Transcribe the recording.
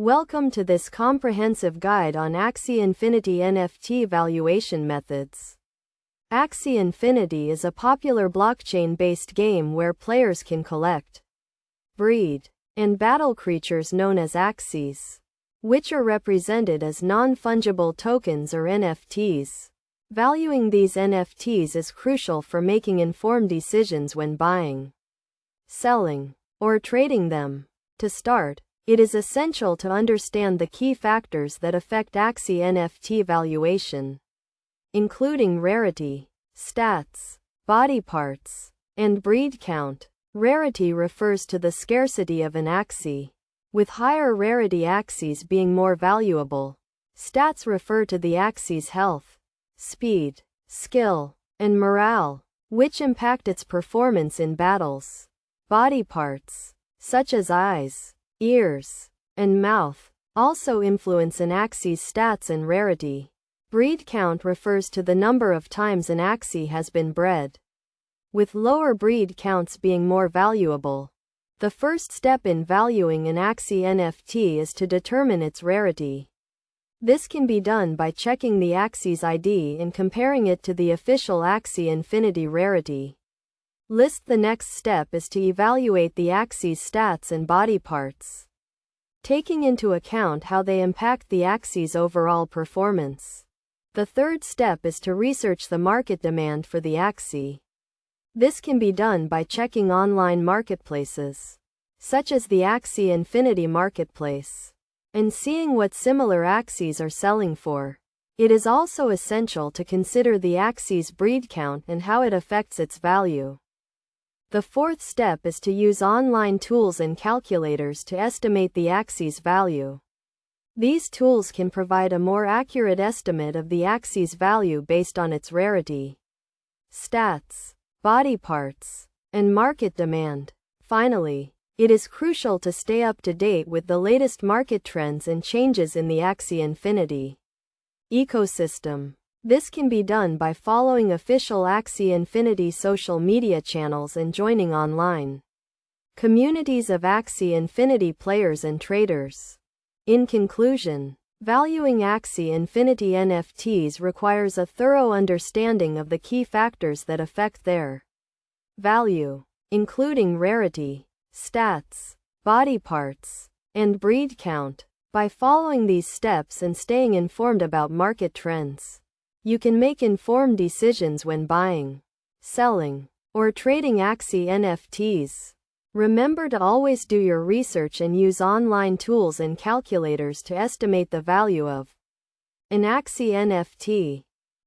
Welcome to this comprehensive guide on Axie Infinity NFT valuation methods. Axie Infinity is a popular blockchain-based game where players can collect, breed, and battle creatures known as Axies, which are represented as non-fungible tokens or NFTs. Valuing these NFTs is crucial for making informed decisions when buying, selling, or trading them. To start, it is essential to understand the key factors that affect Axie NFT valuation, including rarity, stats, body parts, and breed count. Rarity refers to the scarcity of an Axie, with higher rarity Axies being more valuable. Stats refer to the Axie's health, speed, skill, and morale, which impact its performance in battles. Body parts, such as eyes, ears, and mouth, also influence an Axie's stats and rarity. Breed count refers to the number of times an Axie has been bred, with lower breed counts being more valuable. The first step in valuing an Axie NFT is to determine its rarity. This can be done by checking the Axie's ID and comparing it to the official Axie Infinity rarity list. The next step is to evaluate the Axie's stats and body parts, taking into account how they impact the Axie's overall performance. The third step is to research the market demand for the Axie. This can be done by checking online marketplaces, such as the Axie Infinity marketplace, and seeing what similar Axies are selling for. It is also essential to consider the Axie's breed count and how it affects its value. The fourth step is to use online tools and calculators to estimate the Axie's value. These tools can provide a more accurate estimate of the Axie's value based on its rarity, stats, body parts, and market demand. Finally, it is crucial to stay up to date with the latest market trends and changes in the Axie Infinity ecosystem. This can be done by following official Axie Infinity social media channels and joining online communities of Axie Infinity players and traders. In conclusion, valuing Axie Infinity NFTs requires a thorough understanding of the key factors that affect their value, including rarity, stats, body parts, and breed count. By following these steps and staying informed about market trends, you can make informed decisions when buying, selling, or trading Axie NFTs. Remember to always do your research and use online tools and calculators to estimate the value of an Axie NFT.